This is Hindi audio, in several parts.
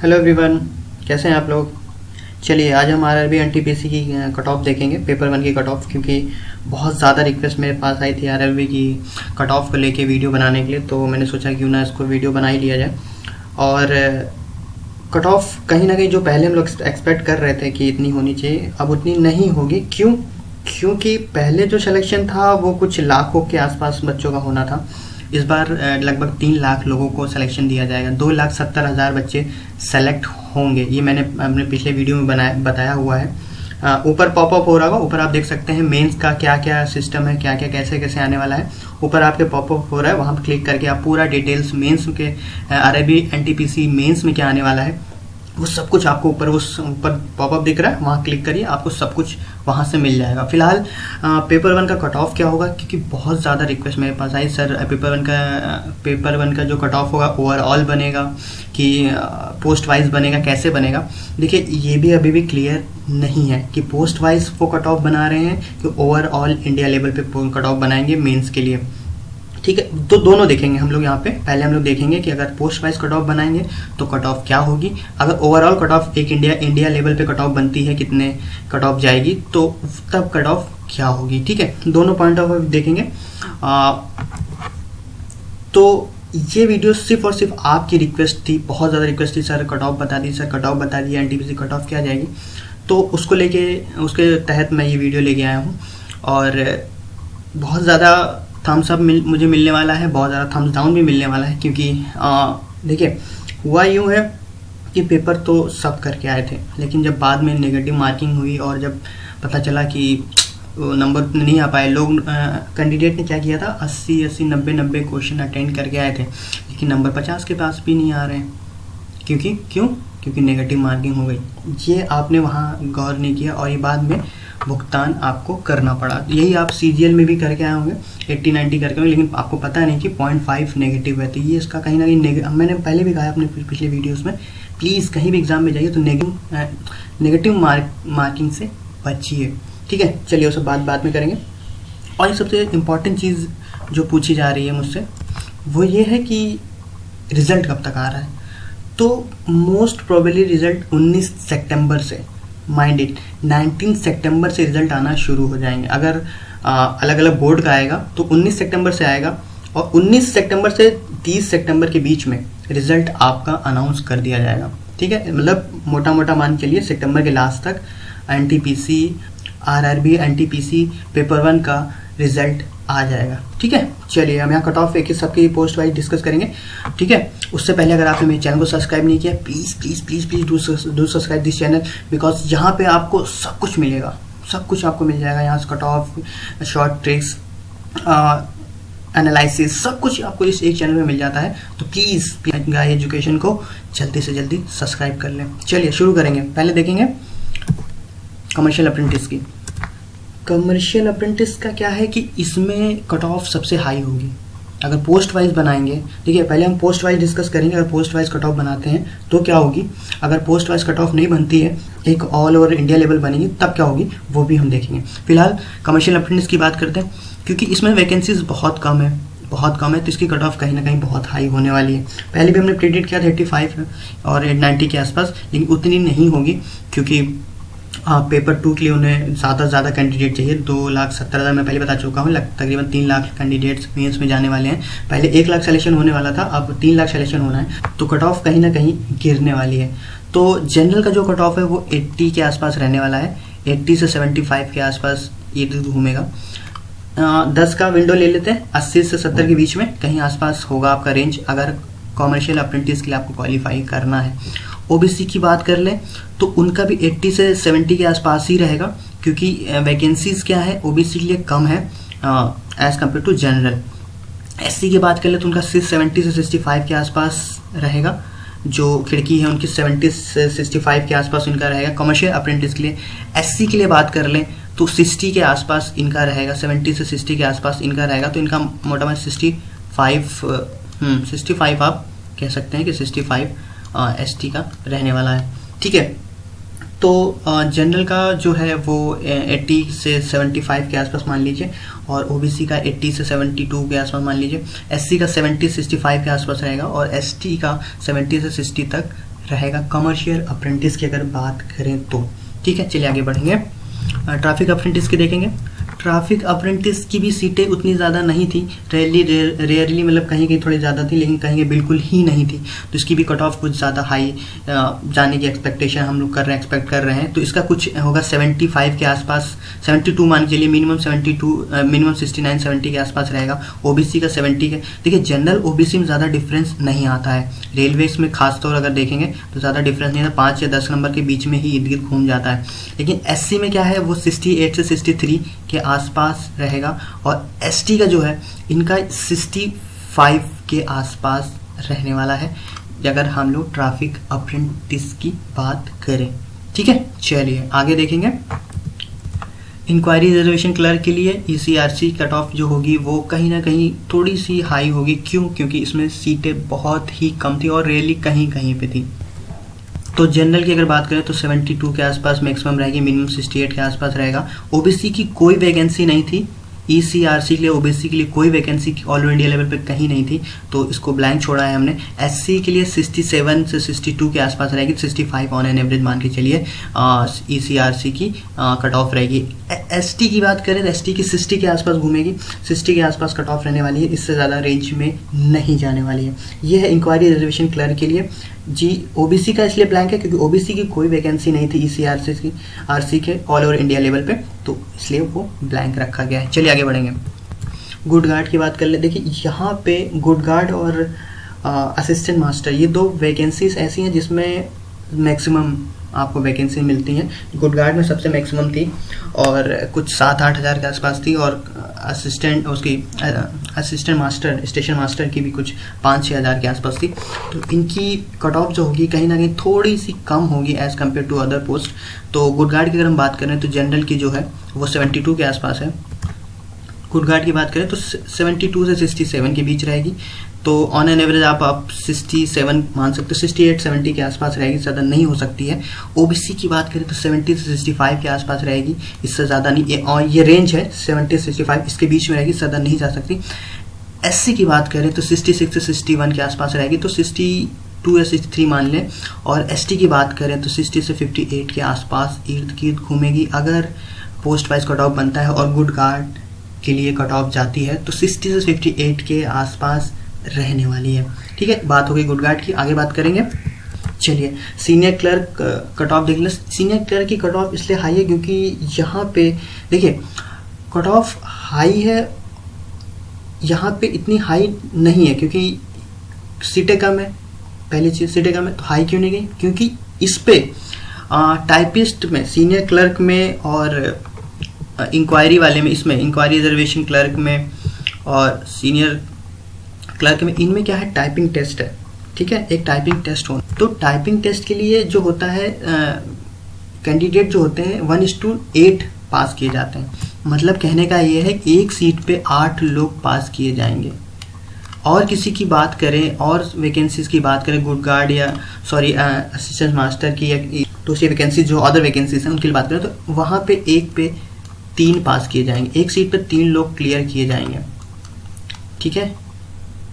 हेलो एवरीवन, कैसे हैं आप लोग। चलिए आज हम आरआरबी एनटीपीसी की कट ऑफ देखेंगे, पेपर 1 की कट ऑफ, क्योंकि बहुत ज़्यादा रिक्वेस्ट मेरे पास आई थी आरआरबी की कट ऑफ को लेके वीडियो बनाने के लिए, तो मैंने सोचा क्यों ना इसको वीडियो बना ही लिया जाए। और कट ऑफ कहीं ना कहीं जो पहले हम लोग एक्सपेक्ट कर रहे थे कि इतनी होनी चाहिए, अब उतनी नहीं होगी। क्यों? क्योंकि पहले जो सिलेक्शन था वो कुछ लाखों के आसपास बच्चों का होना था। इस बार लगभग 3 लाख लोगों को सिलेक्शन दिया जाएगा। 2,70,000 बच्चे सेलेक्ट होंगे, ये मैंने अपने पिछले वीडियो में बताया हुआ है। ऊपर पॉपअप हो रहा होगा, ऊपर आप देख सकते हैं मेंस का क्या क्या सिस्टम है, क्या क्या कैसे कैसे आने वाला है। ऊपर आपके पॉपअप हो रहा है, वहाँ पर क्लिक करके आप पूरा डिटेल्स मेंस के आरआरबी एनटीपीसी मेंस में क्या आने वाला है वो सब कुछ आपको ऊपर पॉपअप दिख रहा है, वहाँ क्लिक करिए, आपको सब कुछ वहाँ से मिल जाएगा। फिलहाल पेपर 1 का कट ऑफ क्या होगा, क्योंकि बहुत ज़्यादा रिक्वेस्ट मेरे पास आई, सर पेपर वन का जो कट ऑफ होगा ओवरऑल बनेगा कि पोस्ट वाइज बनेगा, कैसे बनेगा। देखिए ये भी अभी भी क्लियर नहीं है कि पोस्ट वाइज वो कट ऑफ बना रहे हैं कि ओवरऑल इंडिया लेवल पे कट ऑफ बनाएंगे मेंस के लिए। ठीक है, तो दोनों देखेंगे हम लोग यहाँ पे। पहले हम लोग देखेंगे कि अगर पोस्ट वाइज कट ऑफ बनाएंगे तो कट ऑफ क्या होगी, अगर ओवरऑल कट ऑफ एक इंडिया लेवल पे कट ऑफ बनती है कितने कट ऑफ जाएगी, तो तब कट ऑफ क्या होगी। ठीक है, दोनों पॉइंट ऑफ व्यू देखेंगे। तो ये वीडियो सिर्फ और सिर्फ आपकी रिक्वेस्ट थी, बहुत ज़्यादा रिक्वेस्ट थी, सर कट ऑफ बता दी, सर कट ऑफ बता दी, एनटीपीसी कट ऑफ क्या जाएगी। तो उसको लेके उसके तहत मैं ये वीडियो लेके आया हूँ। और बहुत ज़्यादा थम्स अप मुझे मिलने वाला है, बहुत ज़्यादा थम्स डाउन भी मिलने वाला है, क्योंकि देखिए हुआ यूँ है कि पेपर तो सब करके आए थे, लेकिन जब बाद में नेगेटिव मार्किंग हुई और जब पता चला कि नंबर नहीं आ पाए, लोग कैंडिडेट ने क्या किया था 80 90 क्वेश्चन अटेंड करके आए थे, लेकिन नंबर 50 के पास भी नहीं आ रहे हैं। क्योंकि नेगेटिव मार्किंग हो गई। ये आपने वहाँ गौर नहीं किया और ये बाद में भुगतान आपको करना पड़ा। यही आप सीजीएल में भी करके आए होंगे, 80-90 करके होंगे, लेकिन आपको पता नहीं कि 0.5 नेगेटिव है। तो ये इसका कहीं ना कहीं मैंने पहले भी कहा अपने पिछले वीडियोस में, प्लीज़ कहीं भी एग्जाम में जाइए तो नेगेटिव मार्किंग से बचिए। ठीक है, चलिए वो सब बात में करेंगे। और एक सबसे इम्पॉर्टेंट चीज़ जो पूछी जा रही है मुझसे वो ये है कि रिज़ल्ट कब तक आ रहा है। तो मोस्ट प्रोबेबली रिज़ल्ट 19 सितंबर से, माइंड इट, 19 सितंबर से रिज़ल्ट आना शुरू हो जाएंगे। अगर अलग अलग बोर्ड का आएगा तो 19 सितंबर से आएगा, और 19 सितंबर से 30 सितंबर के बीच में रिज़ल्ट आपका अनाउंस कर दिया जाएगा। ठीक है, मतलब मोटा मोटा मान के लिए सितंबर के लास्ट तक एनटीपीसी, आरआरबी एनटीपीसी पेपर 1 का रिज़ल्ट आ जाएगा। ठीक है, चलिए हम यहाँ कट ऑफ एक सबकी पोस्ट वाइज डिस्कस करेंगे। ठीक है, उससे पहले अगर आपने मेरे चैनल को सब्सक्राइब नहीं किया, please please please please do subscribe this channel, because यहाँ पे आपको सब कुछ मिलेगा, सब कुछ आपको मिल जाएगा। यहाँ से cut off, short tricks, analysis, सब कुछ आपको इस एक चैनल में मिल जाता है। तो प्लीज़ गाय एजुकेशन को जल्दी से जल्दी सब्सक्राइब कर लें। चलिए शुरू करेंगे। पहले देखेंगे कमर्शियल अप्रेंटिस की। कमर्शियल अप्रेंटिस का क्या है कि इसमें कट ऑफ सबसे हाई होगी अगर पोस्ट वाइज बनाएंगे। देखिए पहले हम पोस्ट वाइज डिस्कस करेंगे। अगर पोस्ट वाइज कट ऑफ बनाते हैं तो क्या होगी, अगर पोस्ट वाइज कट ऑफ नहीं बनती है, एक ऑल ओवर इंडिया लेवल बनेगी, तब क्या होगी वो भी हम देखेंगे। फिलहाल कमर्शियल अप्रेंटिस की बात करते हैं, क्योंकि इसमें वैकेंसीज बहुत कम है, तो इसकी कट ऑफ कहीं ना कहीं बहुत हाई होने वाली है। पहले भी हमने प्रेडिक्ट किया था 85 है और 90 के आसपास, लेकिन उतनी नहीं होगी, क्योंकि पेपर 2 के लिए उन्हें ज़्यादा से ज़्यादा कैंडिडेट चाहिए। 2,70,000 मैं पहले बता चुका हूँ, तकरीबन 3 लाख कैंडिडेट्स मेंस में जाने वाले हैं। पहले 1 लाख सिलेक्शन होने वाला था, अब 3 लाख सिलेक्शन होना है, तो कट ऑफ कहीं ना कहीं गिरने वाली है। तो जनरल का जो कट ऑफ है वो 80 के आसपास रहने वाला है, 80 से 75 के आसपास ये घूमेगा। 10 का विंडो ले लेते हैं, 80 से 70 के बीच में कहीं आसपास होगा आपका रेंज, अगर कॉमर्शियल अप्रेंटिस के लिए आपको क्वालिफाई करना है। ओबीसी की बात कर लें तो उनका भी 80 से 70 के आसपास ही रहेगा, क्योंकि वैकेंसीज क्या है ओबीसी के लिए कम है as compare to general. SC की बात कर ले तो उनका 70 से 65 के आसपास रहेगा, जो खिड़की है उनकी 70 से 65 के आसपास इनका रहेगा कमर्शियल अप्रेंटिस के लिए। एससी के लिए बात कर लें तो 60 के आसपास इनका रहेगा, 70 से 60 के आसपास इनका रहेगा, तो इनका मोटा मोटा 65 आप कह सकते हैं कि 65 एसटी का रहने वाला है। ठीक है, तो जनरल का जो है वो 80 से 75 के आसपास मान लीजिए, और ओबीसी का 80 से 72 के आसपास मान लीजिए। एससी का 70 65 के आसपास रहेगा, और एसटी का 70 से 60 तक रहेगा कमर्शियल अप्रेंटिस की अगर बात करें तो। ठीक है, चलिए आगे बढ़ेंगे। ट्रैफिक अप्रेंटिस की देखेंगे। ट्रैफिक अप्रेंटिस की भी सीटें उतनी ज़्यादा नहीं थी, रेयरली मतलब कहीं कहीं थोड़ी ज़्यादा थी, लेकिन कहीं बिल्कुल ही नहीं थी। तो इसकी भी कट ऑफ कुछ ज़्यादा हाई जाने की एक्सपेक्टेशन हम लोग एक्सपेक्ट कर रहे हैं। तो इसका कुछ होगा 75 के आसपास, 72 मान के लिए, मिनिमम 72, मिनिमम 69 70 के आसपास रहेगा। ओबीसी का 70 के। देखिए जनरल ओबीसी में ज़्यादा डिफरेंस नहीं आता है, रेलवेज में खासतौर अगर देखेंगे तो ज़्यादा डिफरेंस नहीं आता, 5 या 10 नंबर के बीच में ही इर्द गिर्द घूम जाता है। लेकिन एससी में क्या है, वो 68 से 63 के आसपास रहेगा, और एसटी का जो है इनका 65 के आसपास रहने वाला है अगर हम लोग ट्रैफिक अप्रेंटिस की बात करें। ठीक है, चलिए आगे देखेंगे। इंक्वायरी रिजर्वेशन क्लर्क के लिए ईसीआरसी कट ऑफ जो होगी वो कहीं ना कहीं थोड़ी सी हाई होगी। क्यों? क्योंकि इसमें सीटें बहुत ही कम थी और रेयरली कहीं कहीं पे थी। तो जनरल की अगर बात करें तो 72 के आसपास मैक्सिमम रहेगी, मिनिमम 68 के आसपास रहेगा। ओबीसी की कोई वैकेंसी नहीं थी, ईसीआरसी के लिए ओबीसी के लिए कोई वैकेंसी ऑल इंडिया लेवल पे कहीं नहीं थी, तो इसको ब्लैंक छोड़ा है हमने। एससी के लिए 67 से 62 के आसपास रहेगी, 65 ऑन एन एवरेज मान के चलिए ईसीआरसी की कट ऑफ रहेगी। एसटी की बात करें तो एसटी की 60 के आसपास घूमेगी, 60 के आसपास कट ऑफ रहने वाली है, इससे ज़्यादा रेंज में नहीं जाने वाली है। ये है इंक्वायरी रिजर्वेशन क्लर्क के लिए जी। ओबीसी का इसलिए ब्लैंक है क्योंकि ओबीसी की कोई वैकेंसी नहीं थी ईसीआरसी के ऑल ओवर इंडिया लेवल पे, तो इसलिए वो ब्लैंक रखा गया है। चलिए आगे बढ़ेंगे। गुड गार्ड की बात कर ले। देखिए यहाँ पे गुड गार्ड और असिस्टेंट मास्टर, ये दो वैकेंसीज ऐसी हैं जिसमें मैक्सिमम आपको वैकेंसी मिलती हैं। गुड गार्ड में सबसे मैक्सिमम थी और कुछ 7-8 हज़ार के आसपास थी, और असिस्टेंट मास्टर, स्टेशन मास्टर की भी कुछ 5-6 हज़ार के आसपास थी। तो इनकी कट ऑफ जो होगी कहीं ना कहीं थोड़ी सी कम होगी as compare to other post. तो गुड गार्ड की अगर हम बात करें तो जनरल की जो है वो 72 के आसपास है। गुड गार्ड की बात करें तो 72 से 67 के बीच रहेगी। तो ऑन एन एवरेज आप 67 मान सकते हो, 68-70 के आसपास रहेगी, ज़्यादा नहीं हो सकती है। ओबीसी की बात करें तो 70 से 65 के आसपास रहेगी, इससे ज़्यादा नहीं, और ये रेंज है 70 से 65, इसके बीच में रहेगी, ज़्यादा नहीं जा सकती। एससी की बात करें तो 66 से 61 के आसपास रहेगी, तो 62 या 63 मान लें। और एसटी की बात करें तो 60 से 58 के आसपास इर्द गिर्द घूमेगी अगर पोस्ट वाइज कट ऑफ बनता है, और गुड गार्ड के लिए कट ऑफ जाती है तो 60 से 58 के आसपास रहने वाली है। ठीक है, बात हो गई गुड गार्ड की। आगे बात करेंगे। चलिए सीनियर क्लर्क कट ऑफ देख लें। सीनियर क्लर्क की कट ऑफ इसलिए हाई है क्योंकि यहाँ पे देखिए कट ऑफ हाई है, यहाँ पे इतनी हाई नहीं है क्योंकि सीटें कम है। पहली चीज़ सीटें कम है, तो हाई क्यों नहीं गई? क्योंकि इस पे टाइपिस्ट में, सीनियर क्लर्क में और इंक्वायरी वाले में, इसमें इंक्वायरी रिजर्वेशन क्लर्क में और सीनियर क्लर्क में, इनमें क्या है, टाइपिंग टेस्ट है। ठीक है, एक टाइपिंग टेस्ट हो, तो टाइपिंग टेस्ट के लिए जो होता है कैंडिडेट जो होते हैं 1:8 पास किए जाते हैं। मतलब कहने का ये है कि एक सीट पे 8 लोग पास किए जाएंगे। और किसी की बात करें और वैकेंसीज की बात करें गुड गार्ड या असिस्टेंट मास्टर की या दूसरी वैकेंसी जो अदर वैकेंसीज हैं उनकी बात करें तो वहाँ पे एक पे 3 पास किए जाएंगे, एक सीट पे 3 लोग क्लियर किए जाएंगे। ठीक है,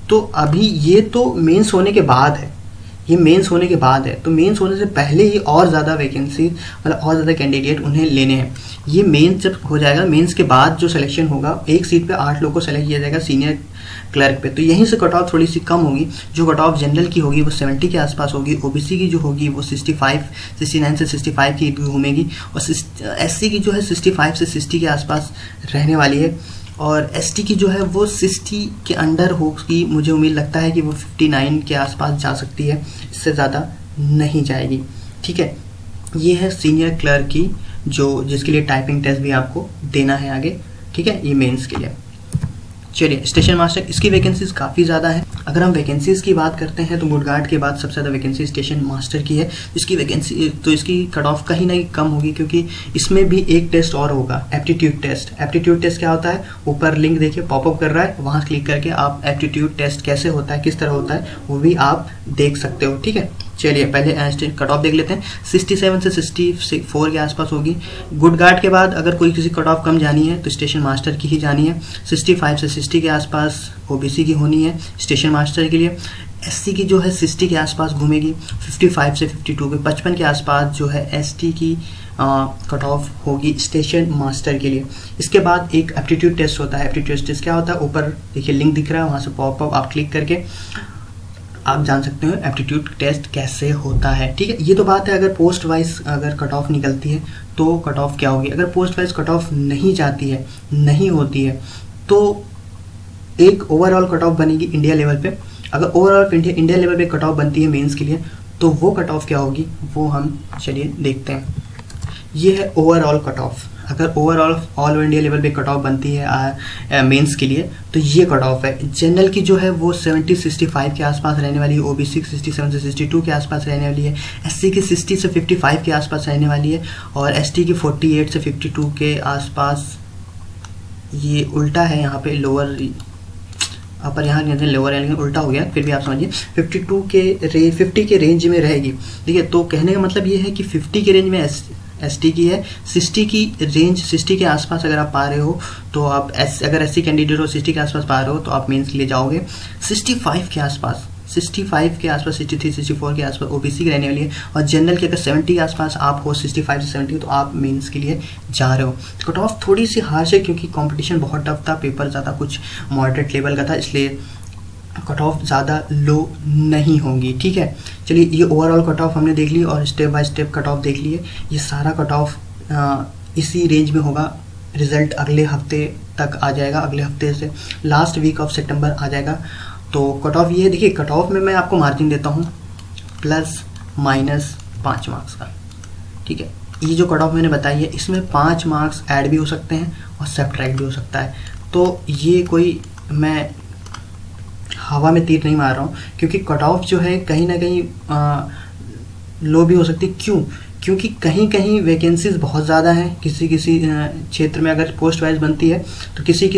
तो अभी ये तो मेंस होने के बाद है, ये मेंस होने के बाद है, तो मेंस होने से पहले ही और ज़्यादा वैकेंसी मतलब और ज़्यादा कैंडिडेट उन्हें लेने हैं। ये मेंस जब हो जाएगा, मेंस के बाद जो सिलेक्शन होगा, एक सीट पे 8 लोग को सेलेक्ट किया जाएगा सीनियर क्लर्क पे, तो यहीं से कट ऑफ थोड़ी सी कम होगी। जो कट ऑफ जनरल की होगी वो 70 के आसपास होगी, ओबीसी की जो होगी वो 69 से 65 की घूमेगी, और एससी की जो है 65 से 60 के आसपास रहने वाली है, और एसटी की जो है वो 60 के अंडर होगी। मुझे उम्मीद लगता है कि वो 59 के आसपास जा सकती है, इससे ज़्यादा नहीं जाएगी। ठीक है, ये है सीनियर क्लर्क की जो जिसके लिए टाइपिंग टेस्ट भी आपको देना है आगे। ठीक है, ये मेंस के लिए। चलिए स्टेशन मास्टर, इसकी वैकेंसीज काफ़ी ज़्यादा है। अगर हम वैकेंसीज की बात करते हैं तो गुड गार्ड के बाद सबसे ज़्यादा वैकेंसी स्टेशन मास्टर की है। इसकी वैकेंसी तो इसकी कट ऑफ कहीं ना कम होगी क्योंकि इसमें भी एक टेस्ट और होगा, एप्टीट्यूड टेस्ट। एप्टीट्यूड टेस्ट क्या होता है, ऊपर लिंक देखिए पॉपअप कर रहा है, वहाँ क्लिक करके आप एप्टीट्यूड टेस्ट कैसे होता है, किस तरह होता है, वो भी आप देख सकते हो। ठीक है, चलिए पहले कट ऑफ देख लेते हैं। 67 से 64 के आसपास होगी। गुड गार्ड के बाद अगर कोई किसी कट ऑफ कम जानी है तो स्टेशन मास्टर की ही जानी है। 65 से 60 के आसपास ओबीसी की होनी है स्टेशन मास्टर के लिए। एससी की जो है 60 के आसपास घूमेगी, 55 से 52 के 55 के आसपास जो है एसटी की कट ऑफ होगी स्टेशन मास्टर के लिए। इसके बाद एक एप्टीट्यूड टेस्ट होता है। एप्टीट्यूड टेस्ट क्या होता है, ऊपर देखिए लिंक दिख रहा है, वहाँ से पॉप अप आप क्लिक करके आप जान सकते हो एप्टीट्यूड टेस्ट कैसे होता है। ठीक है, ये तो बात है अगर पोस्ट वाइज अगर कट ऑफ निकलती है तो कट ऑफ क्या होगी। अगर पोस्ट वाइज कट ऑफ नहीं जाती है, नहीं होती है, तो एक ओवरऑल कट ऑफ बनेगी इंडिया लेवल पे। अगर ओवरऑल इंडिया लेवल पे कट ऑफ बनती है मेंस के लिए, तो वो कट ऑफ क्या होगी वो हम चलिए देखते हैं। ये है ओवरऑल कट ऑफ। अगर ओवरऑल ऑल इंडिया लेवल पे कट ऑफ बनती है मेंस के लिए, तो ये कट ऑफ है। जनरल की जो है वो 70-65 के आसपास रहने वाली है, ओबीसी 67 से 62 के आसपास रहने वाली है, एससी की 60 से 55 के आसपास रहने वाली है, और एसटी की 48 से 52 के आसपास। ये उल्टा है यहाँ पे, लोअर अपर यहाँ लोअर है लेकिन उल्टा हो गया, फिर भी आप समझिए 50 के रेंज में रहेगी। ठीक है, तो कहने का मतलब ये है कि 50 के रेंज में एसटी की है, 60 की रेंज 60 के आसपास अगर आप पा रहे हो तो आप अगर एससी कैंडिडेट हो 60 के आसपास पा रहे हो तो आप मेंस के लिए जाओगे। 65 के आसपास 63 64 के आसपास ओबीसी की रहने वाली है, और जनरल के अगर 70 के आसपास आप हो 65 से 70 तो आप मेंस के लिए जा रहे हो। कट ऑफ थोड़ी सी हार्श है क्योंकि कंपटीशन बहुत टफ था, पेपर ज़्यादा कुछ मॉडरेट लेवल का था, इसलिए कट ऑफ ज़्यादा लो नहीं होंगी। ठीक है, चलिए ये ओवरऑल कट ऑफ हमने देख ली और step by step cut off देख लिए। ये सारा कट ऑफ इसी रेंज में होगा। रिजल्ट अगले हफ्ते तक आ जाएगा, अगले हफ्ते से लास्ट वीक ऑफ सितंबर आ जाएगा। तो कट ऑफ ये देखिए, कट ऑफ में मैं आपको मार्जिन देता हूँ ±5 मार्क्स का। ठीक है, ये जो कट ऑफ मैंने बताई है इसमें 5 मार्क्स ऐड भी हो सकते हैं और सब्ट्रैक्ट भी हो सकता है। तो ये कोई मैं हवा में तीर नहीं मार रहा हूँ, क्योंकि कट ऑफ जो है कहीं ना कहीं लो भी हो सकती है। क्यों? क्योंकि कहीं कहीं वैकेंसीज बहुत ज़्यादा हैं। किसी क्षेत्र में अगर पोस्ट वाइज बनती है तो किसी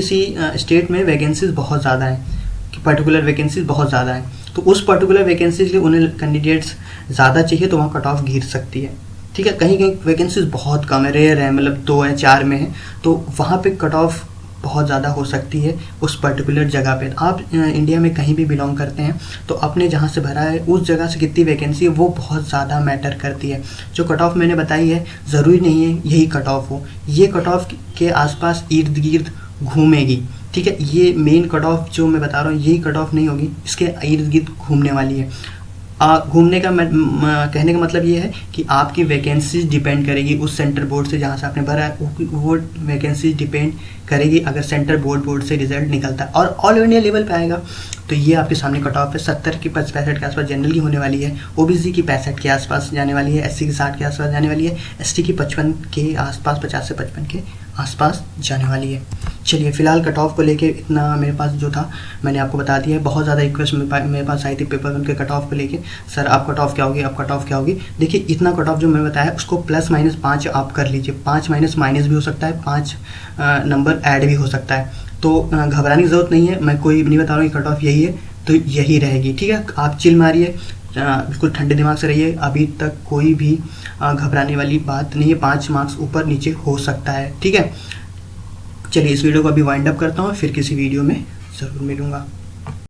स्टेट में वैकेंसीज बहुत ज़्यादा हैं, कि पर्टिकुलर वैकेंसीज बहुत ज़्यादा हैं, तो उस पर्टिकुलर वैकेंसीज के लिए उन्हें कैंडिडेट्स ज़्यादा चाहिए, तो वहाँ कट ऑफ गिर सकती है। ठीक है, कहीं कहीं वैकेंसीज बहुत कम है, रेयर है, मतलब 2 है 4 में है, तो वहाँ पे कट ऑफ बहुत ज़्यादा हो सकती है उस पर्टिकुलर जगह पे। आप इंडिया में कहीं भी बिलोंग करते हैं तो अपने जहाँ से भरा है उस जगह से कितनी वैकेंसी है वो बहुत ज़्यादा मैटर करती है। जो कट ऑफ मैंने बताई है ज़रूरी नहीं है यही कट ऑफ हो, ये कट ऑफ के आसपास इर्द गिर्द घूमेगी। ठीक है, ये मेन कट ऑफ जो मैं बता रहा हूँ यही कट ऑफ नहीं होगी, इसके इर्द गिर्द घूमने वाली है। घूमने का कहने का मतलब ये है कि आपकी वैकेंसीज डिपेंड करेगी उस सेंटर बोर्ड से जहाँ से आपने भरा है, वो वैकेंसीज डिपेंड करेगी अगर सेंटर बोर्ड से रिजल्ट निकलता है और ऑल इंडिया लेवल पे आएगा। तो ये आपके सामने कट ऑफ है। 70 की 65 के आसपास जनरल की होने वाली है, ओबीसी की 65 के आसपास जाने वाली है, एससी की 60 के आसपास जाने वाली है, एसटी की 55 के आसपास 50 से 55 के आसपास जाने वाली है। चलिए फिलहाल कट ऑफ को लेके इतना मेरे पास जो था मैंने आपको बता दिया है। बहुत ज़्यादा रिक्वेस्ट मेरे पास आई थी पेपर 1 के कट ऑफ को लेके, सर आप कट ऑफ क्या होगी, आप कट ऑफ क्या होगी। देखिए इतना कट ऑफ जो मैं बताया उसको ±5 आप कर लीजिए, 5 माइनस भी हो सकता है, 5 नंबर ऐड भी हो सकता है, तो घबराने की ज़रूरत नहीं है। मैं कोई नहीं बता रहा हूँ कि कट ऑफ यही है तो यही रहेगी। ठीक है, आप चिल मारिए, बिल्कुल ठंडे दिमाग से रहिए, अभी तक कोई भी घबराने वाली बात नहीं है। 5 मार्क्स ऊपर नीचे हो सकता है। ठीक है, चलिए इस वीडियो को अभी वाइंड अप करता हूँ, फिर किसी वीडियो में ज़रूर मिलूँगा।